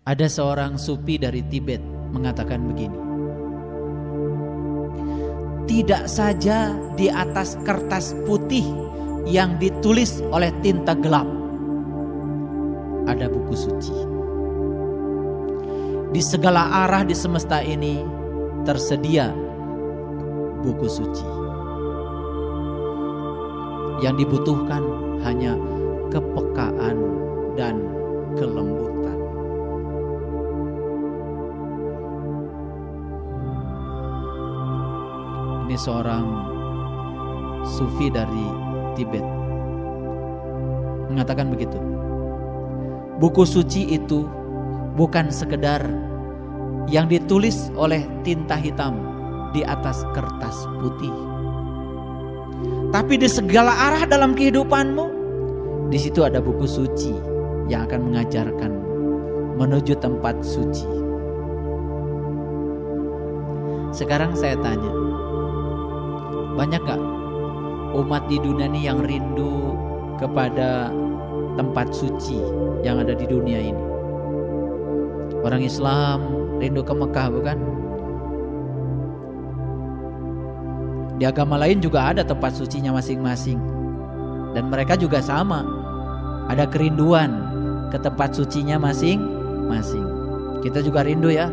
Ada seorang sufi dari Tibet mengatakan begini, tidak saja di atas kertas putih yang ditulis oleh tinta gelap ada buku suci. Di segala arah di semesta ini tersedia buku suci. Yang dibutuhkan hanya kepekaan dan kelembutan. Ini seorang sufi dari Tibet mengatakan begitu. Buku suci itu bukan sekedar yang ditulis oleh tinta hitam di atas kertas putih, tapi di segala arah dalam kehidupanmu, di situ ada buku suci yang akan mengajarkan menuju tempat suci. Sekarang saya tanya, banyak gak umat di dunia ini yang rindu kepada tempat suci yang ada di dunia ini? Orang Islam rindu ke Mekah, bukan? Di agama lain juga ada tempat sucinya masing-masing, dan mereka juga sama, ada kerinduan ke tempat sucinya masing-masing. Kita juga rindu ya,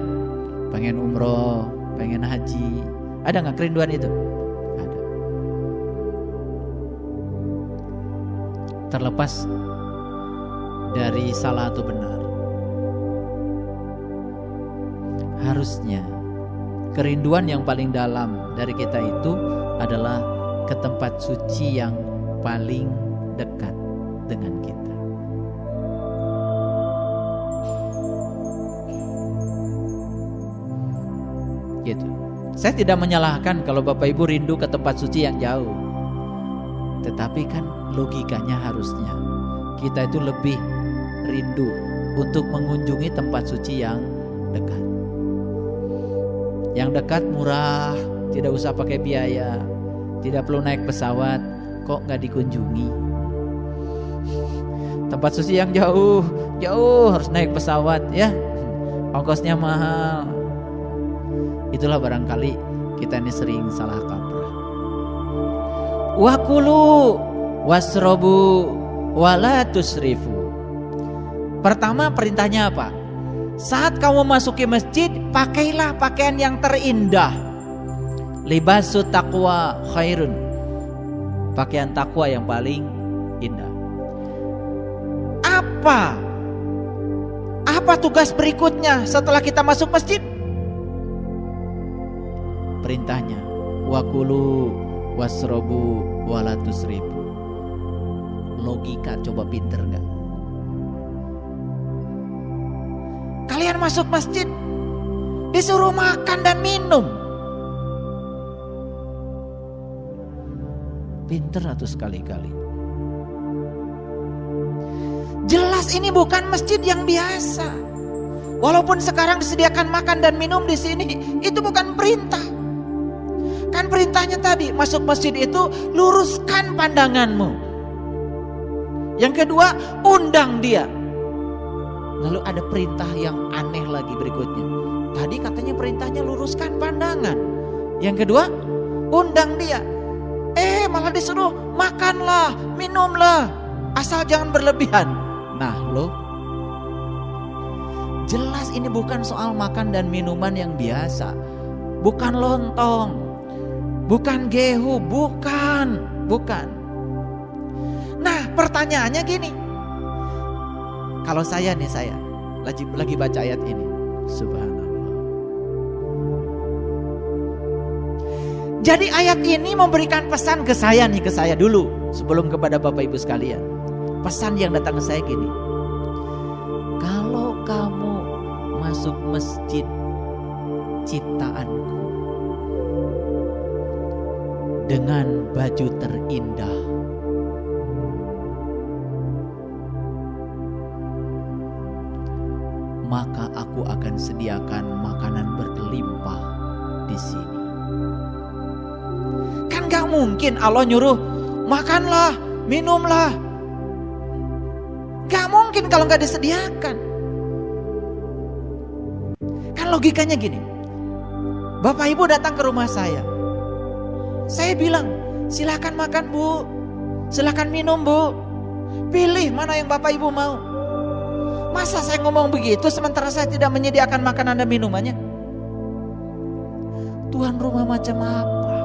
pengen umroh, pengen haji. Ada gak kerinduan itu? Ada. Terlepas dari salah atau benar, harusnya kerinduan yang paling dalam dari kita itu adalah ke tempat suci yang paling dekat dengan kita. Gitu. Saya tidak menyalahkan kalau Bapak Ibu rindu ke tempat suci yang jauh. Tetapi kan logikanya harusnya kita itu lebih rindu untuk mengunjungi tempat suci yang dekat. Yang dekat murah, tidak usah pakai biaya, tidak perlu naik pesawat, kok nggak dikunjungi. Tempat suci yang jauh harus naik pesawat ya, ongkosnya mahal. Itulah barangkali kita ini sering salah kaprah. Wakulu wasrobu wala tusrifu. Pertama perintahnya apa? Saat kamu masuki masjid, pakailah pakaian yang terindah. Libasu taqwa khairun. Pakaian takwa yang paling indah. Apa tugas berikutnya setelah kita masuk masjid? Perintahnya, wakulu wasrobu wala tusrifu. Logika coba pinter gak? Kalian masuk masjid disuruh makan dan minum. Pinter atau sekali-kali. Jelas ini bukan masjid yang biasa. Walaupun sekarang disediakan makan dan minum di sini, itu bukan perintah. Kan perintahnya tadi, masuk masjid itu luruskan pandanganmu. Yang kedua, undang dia. Lalu ada perintah yang aneh lagi berikutnya. Tadi katanya perintahnya luruskan pandangan. Yang kedua, undang dia. Malah disuruh makanlah, minumlah, asal jangan berlebihan. Nah lo, jelas ini bukan soal makan dan minuman yang biasa. Bukan lontong, bukan gehu, bukan. Nah pertanyaannya gini, kalau saya lagi baca ayat ini, subhanallah. Jadi ayat ini memberikan pesan ke saya dulu, sebelum kepada Bapak Ibu sekalian. Pesan yang datang ke saya gini, kalau kamu masuk masjid ciptaanku dengan baju terindah, maka aku akan sediakan makanan berlimpah di sini. Kan gak mungkin Allah nyuruh makanlah, minumlah. Gak mungkin kalau gak disediakan. Kan logikanya gini. Bapak Ibu datang ke rumah saya bilang, silakan makan Bu, silakan minum Bu, pilih mana yang Bapak Ibu mau. Masa saya ngomong begitu sementara saya tidak menyediakan makanan dan minumannya? Tuan rumah macam apa?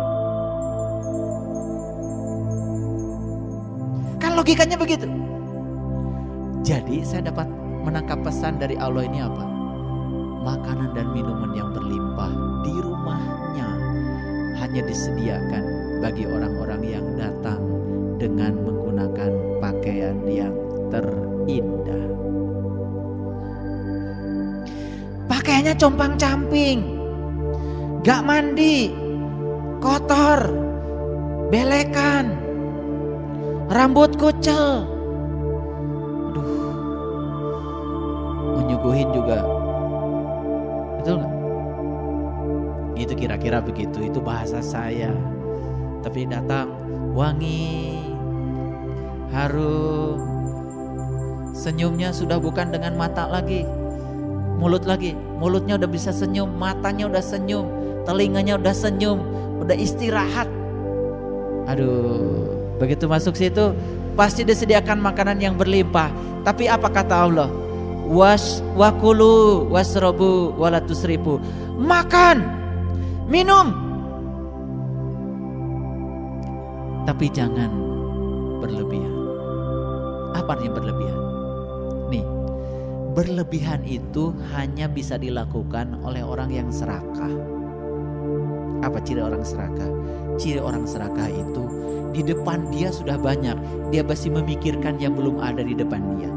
Kan logikanya begitu. Jadi saya dapat menangkap pesan dari Allah ini apa? Makanan dan minuman yang berlimpah di rumahnya hanya disediakan bagi orang-orang yang datang dengan menggunakan pakaian yang terindah. Pakaiannya compang-camping, gak mandi, kotor, belekan, rambut kucel. Aduh, menyuguhin juga. Betul gak? Itu kira-kira begitu, itu bahasa saya. Tapi datang wangi, harum, senyumnya sudah bukan dengan mata lagi, mulut lagi. Mulutnya udah bisa senyum, matanya udah senyum, telinganya udah senyum, udah istirahat. Aduh, begitu masuk situ pasti disediakan makanan yang berlimpah. Tapi apa kata Allah? Wakulu wasrobu walatusribu. Makan, minum, tapi jangan berlebihan. Apa artinya berlebihan? Nih, berlebihan itu hanya bisa dilakukan oleh orang yang serakah. Apa ciri orang serakah? Ciri orang serakah itu di depan dia sudah banyak, dia masih memikirkan yang belum ada di depan dia.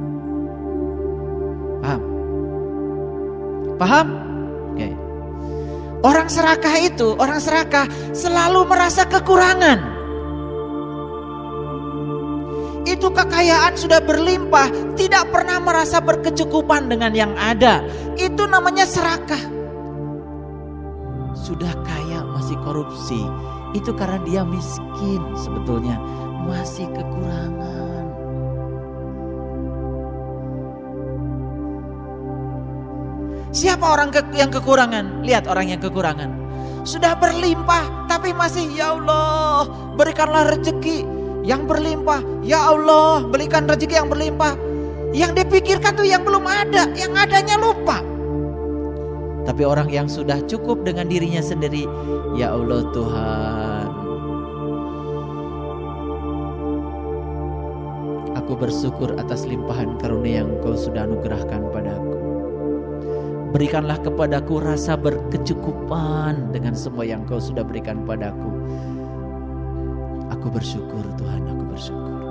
Paham? Paham? Oke. Orang serakah selalu merasa kekurangan. Itu kekayaan sudah berlimpah, tidak pernah merasa berkecukupan dengan yang ada. Itu namanya serakah. Sudah kaya masih korupsi, itu karena dia miskin, sebetulnya masih kekurangan. Siapa orang yang kekurangan? Lihat orang yang kekurangan. Sudah berlimpah tapi masih, ya Allah berikanlah rezeki yang berlimpah. Ya Allah berikan rezeki yang berlimpah. Yang dipikirkan tuh yang belum ada, yang adanya lupa. Tapi orang yang sudah cukup dengan dirinya sendiri, ya Allah Tuhan, aku bersyukur atas limpahan karunia yang Engkau sudah anugerahkan padaku. Berikanlah kepadaku rasa berkecukupan dengan semua yang Kau sudah berikan padaku. Aku bersyukur Tuhan, aku bersyukur.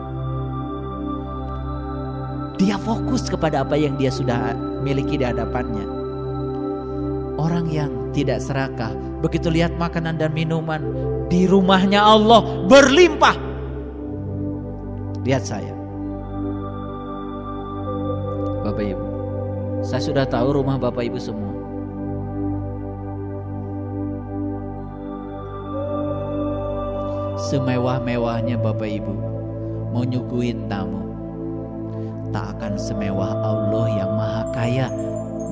Dia fokus kepada apa yang dia sudah miliki di hadapannya. Orang yang tidak serakah, begitu lihat makanan dan minuman di rumahnya Allah berlimpah. Lihat saya, Bapak Ibu, saya sudah tahu rumah Bapak Ibu semua. Semewah-mewahnya Bapak Ibu mau nyuguhin tamu, tak akan semewah Allah yang maha kaya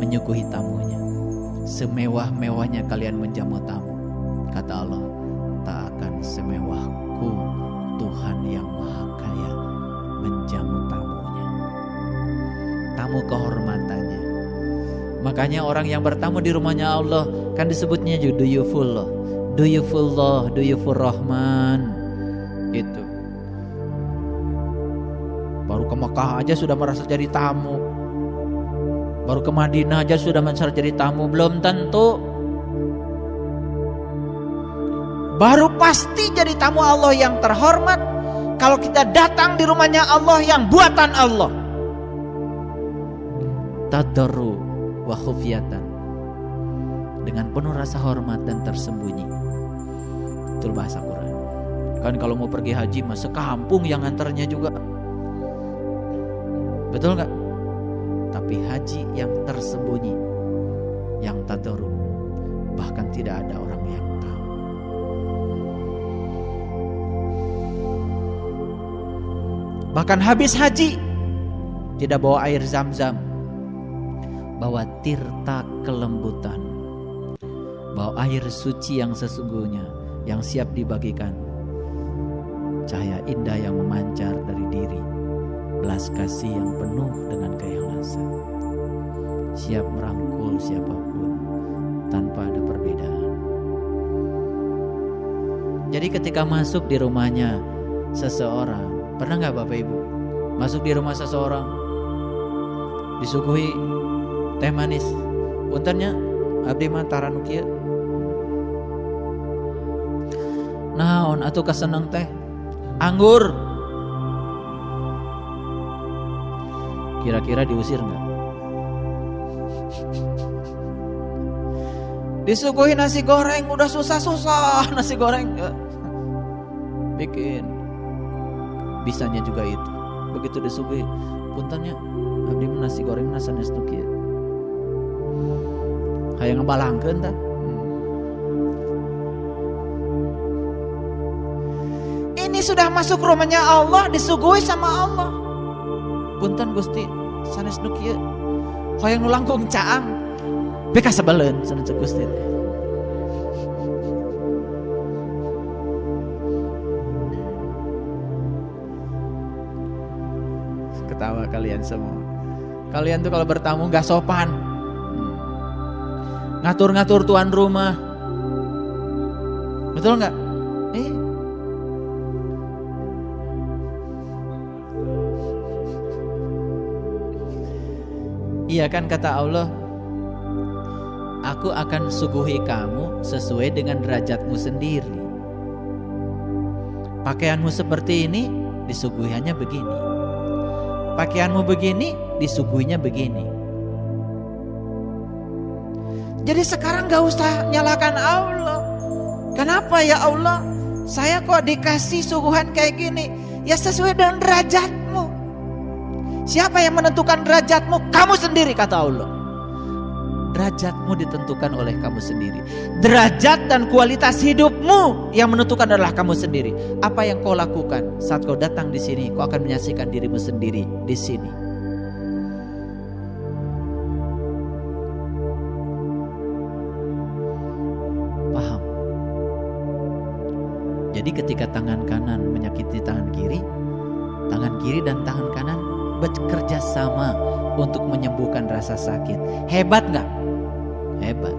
menyuguhi tamunya. Semewah-mewahnya kalian menjamu tamu, kata Allah, tak akan semewahku Tuhan yang maha kaya menjamu tamunya. Tamu kehormatannya. Makanya orang yang bertamu di rumahnya Allah kan disebutnya duyufullah, duyufullah, duyufur rahman. Gitu. Baru ke Mekah aja sudah merasa jadi tamu. Baru ke Madinah aja sudah merasa jadi tamu, belum tentu. Baru pasti jadi tamu Allah yang terhormat kalau kita datang di rumahnya Allah yang buatan Allah. Tadarru wa khufyatan, dengan penuh rasa hormat dan tersembunyi. Itu bahasa Quran. Kan kalau mau pergi haji masa kampung yang antarnya juga. Betul gak? Tapi haji yang tersembunyi, yang tadarru, bahkan tidak ada orang yang tahu. Bahkan habis haji tidak bawa air zam-zam, bawa tirta kelembutan. bahwa air suci yang sesungguhnya yang siap dibagikan, cahaya indah yang memancar dari diri, belas kasih yang penuh dengan keikhlasan, siap merangkul siapapun tanpa ada perbedaan. Jadi ketika masuk di rumahnya seseorang, pernah gak Bapak Ibu masuk di rumah seseorang, disuguhi teh manis, puntennya abdi mah taranu kieu, naon atuh kaseneng teh anggur, kira-kira diusir gak? Disuguhi nasi goreng, udah susah-susah nasi goreng, bikin bisanya juga itu. Begitu disuguhi, puntennya abdi nasi goreng sanes nu kieu, hayang ngebalangkeun tah. Ini sudah masuk rumahnya Allah, disuguhi sama Allah. Punten Gusti, sanes nu kieu, hayang nu langkung caang, beka sabaleun sanes Gusti. Ketawa kalian semua. Kalian tuh kalau bertamu gak sopan, ngatur-ngatur tuan rumah, betul gak? Iya kan kata Allah, aku akan suguhi kamu sesuai dengan derajatmu sendiri. Pakaianmu seperti ini, disuguhinya begini. Pakaianmu begini, disuguhinya begini. Jadi sekarang gak usah nyalakan Allah. Kenapa ya Allah? Saya kok dikasih suguhan kayak gini? Ya sesuai dengan derajatmu. Siapa yang menentukan derajatmu? Kamu sendiri kata Allah. Derajatmu ditentukan oleh kamu sendiri. Derajat dan kualitas hidupmu yang menentukan adalah kamu sendiri. Apa yang kau lakukan saat kau datang di sini, kau akan menyaksikan dirimu sendiri di sini. Paham? Jadi ketika tangan kanan menyakiti tangan kiri dan tangan kanan bekerja sama untuk menyembuhkan rasa sakit. Hebat gak? Hebat.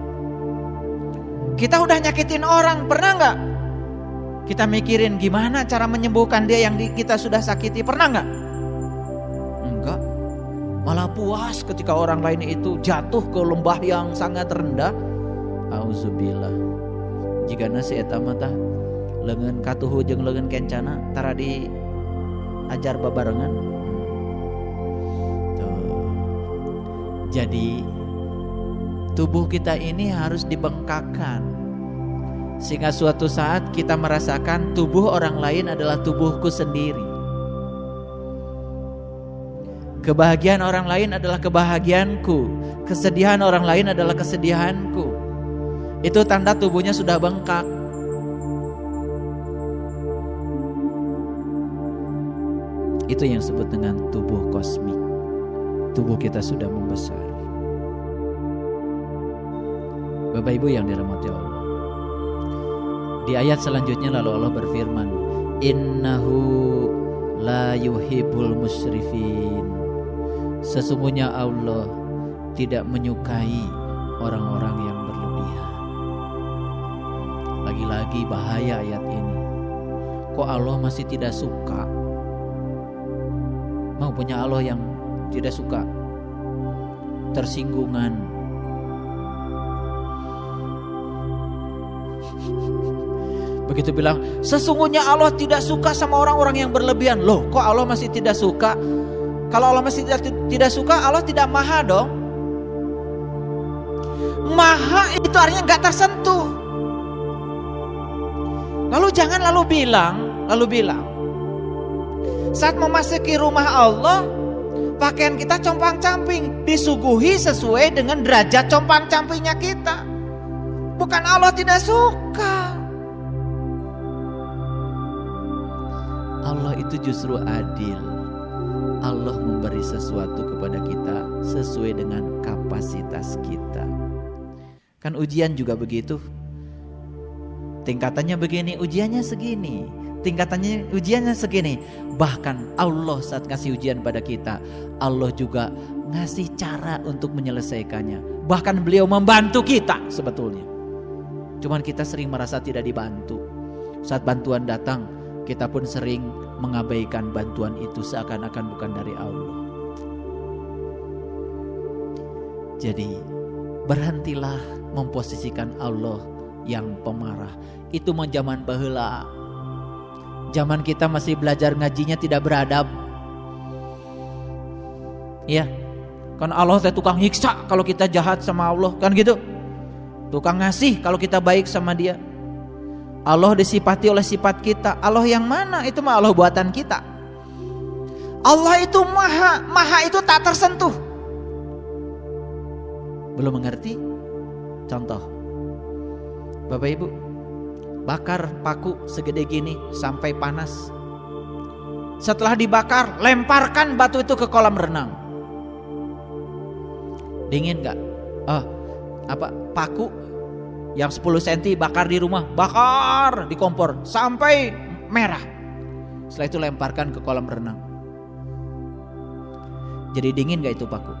Kita udah nyakitin orang, pernah gak kita mikirin gimana cara menyembuhkan dia yang kita sudah sakiti? Pernah gak? Enggak. Malah puas ketika orang lain itu jatuh ke lembah yang sangat rendah. Auzubillah. Jigana si eta mah tah leungeun katuhu jeung leungeun kencana tara di ajar babarengan. Jadi tubuh kita ini harus dibengkakkan, sehingga suatu saat kita merasakan tubuh orang lain adalah tubuhku sendiri. Kebahagiaan orang lain adalah kebahagiaanku, kesedihan orang lain adalah kesedihanku. Itu tanda tubuhnya sudah bengkak. Itu yang disebut dengan tubuh kosmik. Tubuh kita sudah membesar. Bapak Ibu yang dirahmati Allah, di ayat selanjutnya lalu Allah berfirman, innahu la yuhibbul musrifin. Sesungguhnya Allah tidak menyukai orang-orang yang berlebihan. Lagi-lagi bahaya ayat ini. Kok Allah masih tidak suka? Mau punya Allah yang tidak suka tersinggungan. Begitu bilang, sesungguhnya Allah tidak suka sama orang-orang yang berlebihan. Loh, kok Allah masih tidak suka? Kalau Allah masih tidak suka, Allah tidak maha dong. Maha itu artinya gak tersentuh. Lalu jangan lalu bilang saat memasuki rumah Allah, pakaian kita compang-camping, disuguhi sesuai dengan derajat compang-campingnya kita. Bukan Allah tidak suka. Allah itu justru adil. Allah memberi sesuatu kepada kita sesuai dengan kapasitas kita. Kan ujian juga begitu. Tingkatannya begini, ujiannya segini. Tingkatannya ujiannya segini. Bahkan Allah saat ngasih ujian pada kita, Allah juga ngasih cara untuk menyelesaikannya. Bahkan beliau membantu kita sebetulnya. Cuman kita sering merasa tidak dibantu. Saat bantuan datang, kita pun sering mengabaikan bantuan itu seakan-akan bukan dari Allah. Jadi berhentilah memposisikan Allah yang pemarah. Itu zaman baheula. Zaman kita masih belajar ngajinya tidak beradab. Iya. Kan Allah teh tukang nyiksa kalau kita jahat sama Allah, kan gitu. Tukang ngasih kalau kita baik sama Dia. Allah disifati oleh sifat kita. Allah yang mana? Itu mah Allah buatan kita. Allah itu maha, maha itu tak tersentuh. Belum mengerti? Contoh, Bapak Ibu, bakar paku segede gini sampai panas. Setelah dibakar, lemparkan batu itu ke kolam renang. Dingin gak? Paku yang 10 cm bakar di rumah, bakar di kompor sampai merah. Setelah itu lemparkan ke kolam renang. Jadi dingin gak itu paku?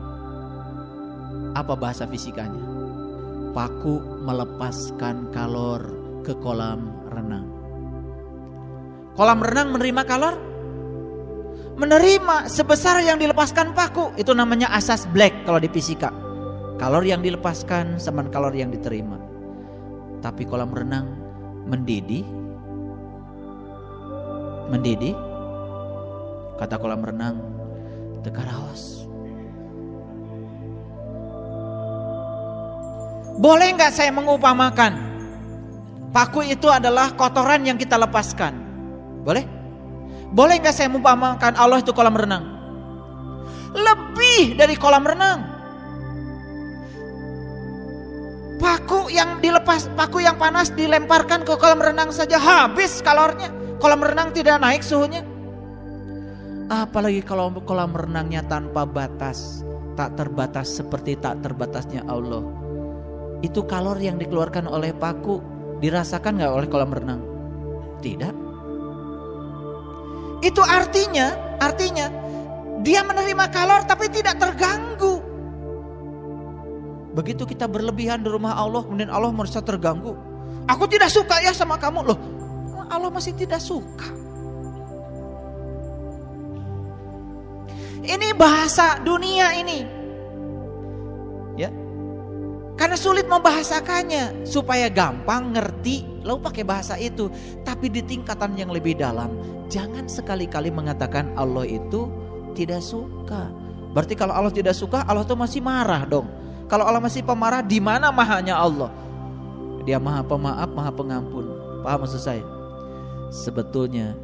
Apa bahasa fisikanya? Paku melepaskan kalor ke kolam renang. Kolam renang menerima kalor? Menerima sebesar yang dilepaskan paku. Itu namanya asas Black kalau di fisika. Kalor yang dilepaskan sama kalor yang diterima. Tapi kolam renang mendidih. Mendidih. Kata kolam renang, tekaraos. Boleh nggak saya mengumpamakan paku itu adalah kotoran yang kita lepaskan? Boleh? Boleh nggak saya mengumpamakan Allah itu kolam renang? Lebih dari kolam renang. Paku yang dilepas, paku yang panas dilemparkan ke kolam renang saja habis kalornya. Kolam renang tidak naik suhunya. Apalagi kalau kolam renangnya tanpa batas, tak terbatas seperti tak terbatasnya Allah. Itu kalor yang dikeluarkan oleh paku dirasakan gak oleh kolam renang? Tidak. Itu artinya dia menerima kalor tapi tidak terganggu. Begitu kita berlebihan di rumah Allah, kemudian Allah merasa terganggu. Aku tidak suka ya sama kamu. Loh, Allah masih tidak suka. Ini bahasa dunia ini. Ya. Karena sulit membahasakannya, supaya gampang ngerti, lalu pakai bahasa itu. Tapi di tingkatan yang lebih dalam, jangan sekali-kali mengatakan Allah itu tidak suka. Berarti kalau Allah tidak suka, Allah itu masih marah dong. Kalau Allah masih pemarah, di mana mahanya Allah? Dia maha pemaaf, maha pengampun. Paham maksud saya? Sebetulnya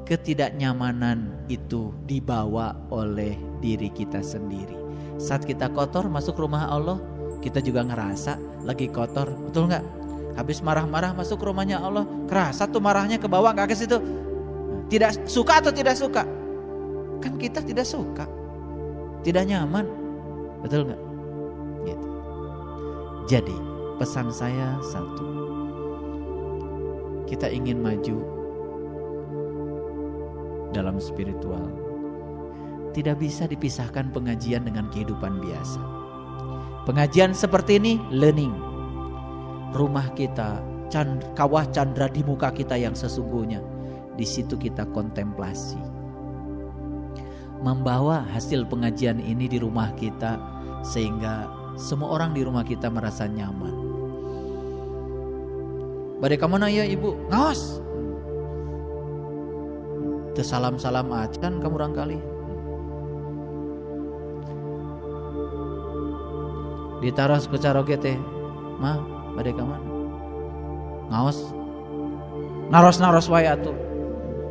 ketidaknyamanan itu dibawa oleh diri kita sendiri. Saat kita kotor masuk rumah Allah, kita juga ngerasa lagi kotor, betul nggak? Habis marah-marah masuk rumahnya Allah, kerasa tuh marahnya ke bawah nggak ke situ? Tidak suka atau tidak suka? Kan kita tidak suka, tidak nyaman, betul nggak? Gitu. Jadi pesan saya satu, kita ingin maju dalam spiritual, tidak bisa dipisahkan pengajian dengan kehidupan biasa. Pengajian seperti ini learning. Rumah kita, kawah candra di muka kita yang sesungguhnya. Di situ kita kontemplasi. Membawa hasil pengajian ini di rumah kita sehingga semua orang di rumah kita merasa nyaman. Badai kamana ya ibu? Ngaos. Teu salam-salam acan kamu rangkali. Ditaras ke caroge teh mah badai kaman ngaos naros wae atuh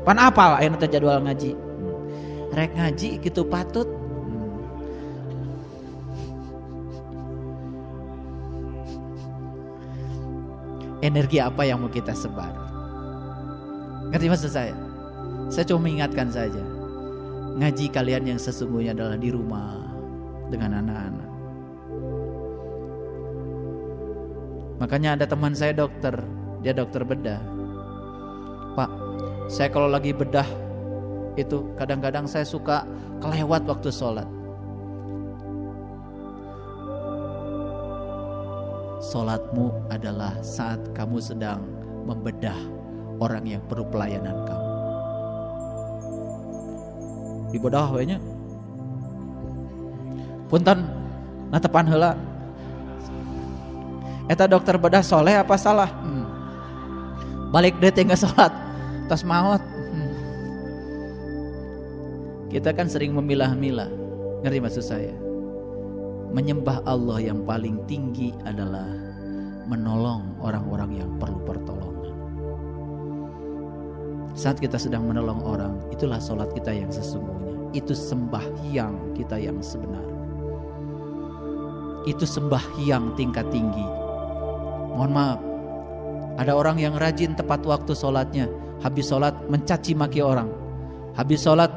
pan apal aya teh jadwal ngaji rek ngaji kitu patut energi apa yang mau kita sebar? Ngerti maksud saya? Saya cuma mengingatkan saja, ngaji kalian yang sesungguhnya adalah di rumah dengan anak-anak. Makanya ada teman saya dokter, dia dokter bedah. Pak, saya kalau lagi bedah itu kadang-kadang saya suka kelewat waktu sholat. Sholatmu adalah saat kamu sedang membedah orang yang perlu pelayanan kamu. Dibedah we nya. Punten natepan heula. Eta dokter bedah soleh apa salah? Balik deui teh salat, tos maot. Kita kan sering memilah-milah. Ngerti maksud saya? Menyembah Allah yang paling tinggi adalah menolong orang-orang yang perlu pertolongan. Saat kita sedang menolong orang, itulah sholat kita yang sesungguhnya. Itu sembahyang kita yang sebenar. Itu sembahyang tingkat tinggi. Mohon maaf, ada orang yang rajin tepat waktu sholatnya. Habis sholat mencaci maki orang, habis sholat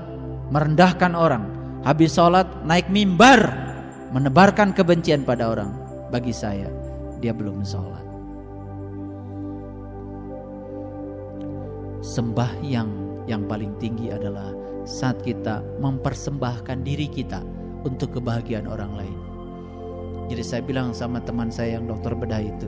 merendahkan orang, habis sholat naik mimbar menebarkan kebencian pada orang. Bagi saya, dia belum sholat. Sembahyang yang paling tinggi adalah saat kita mempersembahkan diri kita untuk kebahagiaan orang lain. Jadi saya bilang sama teman saya yang dokter bedah itu,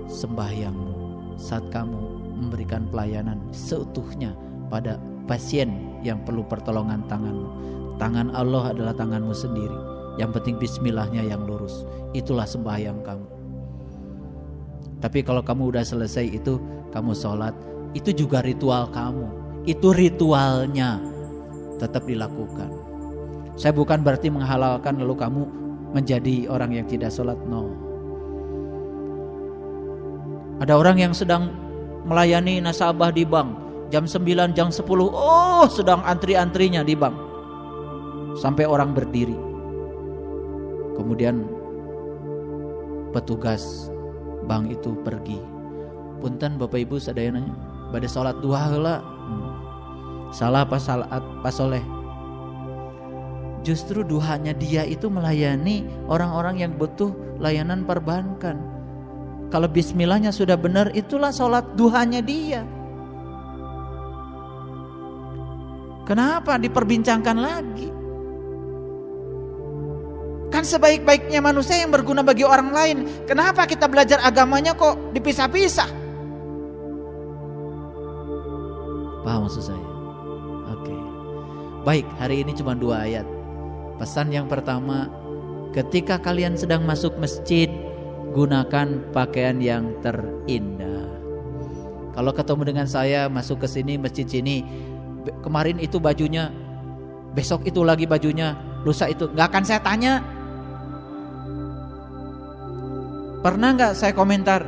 sembahyangmu saat kamu memberikan pelayanan seutuhnya pada pasien yang perlu pertolongan tanganmu. Tangan Allah adalah tanganmu sendiri. Yang penting bismillahnya yang lurus. Itulah sembahyang kamu. Tapi kalau kamu udah selesai itu, kamu sholat, itu juga ritual kamu. Itu ritualnya tetap dilakukan. Saya bukan berarti menghalalkan lalu kamu menjadi orang yang tidak sholat. No. Ada orang yang sedang melayani nasabah di bank, jam 9, jam 10, oh sedang antri-antrinya di bank. Sampai orang berdiri. Kemudian petugas bank itu pergi. Punten Bapak Ibu sadaya nanya, bade salat duha heula. Salah apa salat pas soleh? Justru duhanya dia itu melayani orang-orang yang butuh layanan perbankan. Kalau bismillahnya sudah benar, itulah salat duhanya dia. Kenapa diperbincangkan lagi? Kan sebaik-baiknya manusia yang berguna bagi orang lain. Kenapa kita belajar agamanya kok dipisah-pisah? Paham maksud saya? Oke. Baik, hari ini cuma 2 ayat. Pesan yang pertama, ketika kalian sedang masuk masjid, gunakan pakaian yang terindah. Kalau ketemu dengan saya masuk ke sini masjid sini, kemarin itu bajunya, besok itu lagi bajunya, lusa itu, nggak akan saya tanya. Pernah nggak saya komentar?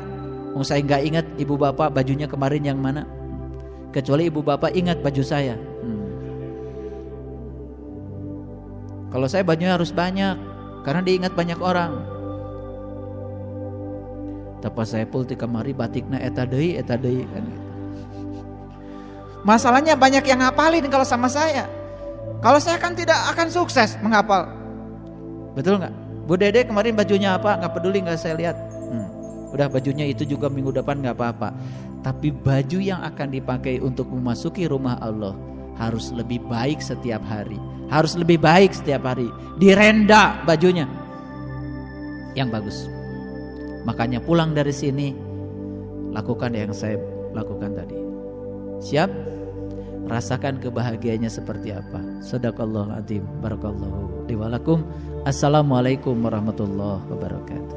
Saya nggak ingat ibu bapak bajunya kemarin yang mana. Kecuali ibu bapak ingat baju saya. Kalau saya bajunya harus banyak, karena diingat banyak orang. Tapi saya pul ti kamari batikna eta deui kan. Masalahnya banyak yang ngapalin kalau sama saya. Kalau saya kan tidak akan sukses menghafal. Betul nggak? Bu Dede kemarin bajunya apa? Nggak peduli, nggak saya lihat. Udah bajunya itu juga minggu depan nggak apa-apa. Tapi baju yang akan dipakai untuk memasuki rumah Allah harus lebih baik setiap hari. Harus lebih baik setiap hari. Direnda bajunya yang bagus. Makanya pulang dari sini lakukan yang saya lakukan tadi. Siap? Rasakan kebahagiaannya seperti apa. Shadaqallahul adzim. Barakallahu li wa lakum. Assalamualaikum warahmatullahi wabarakatuh.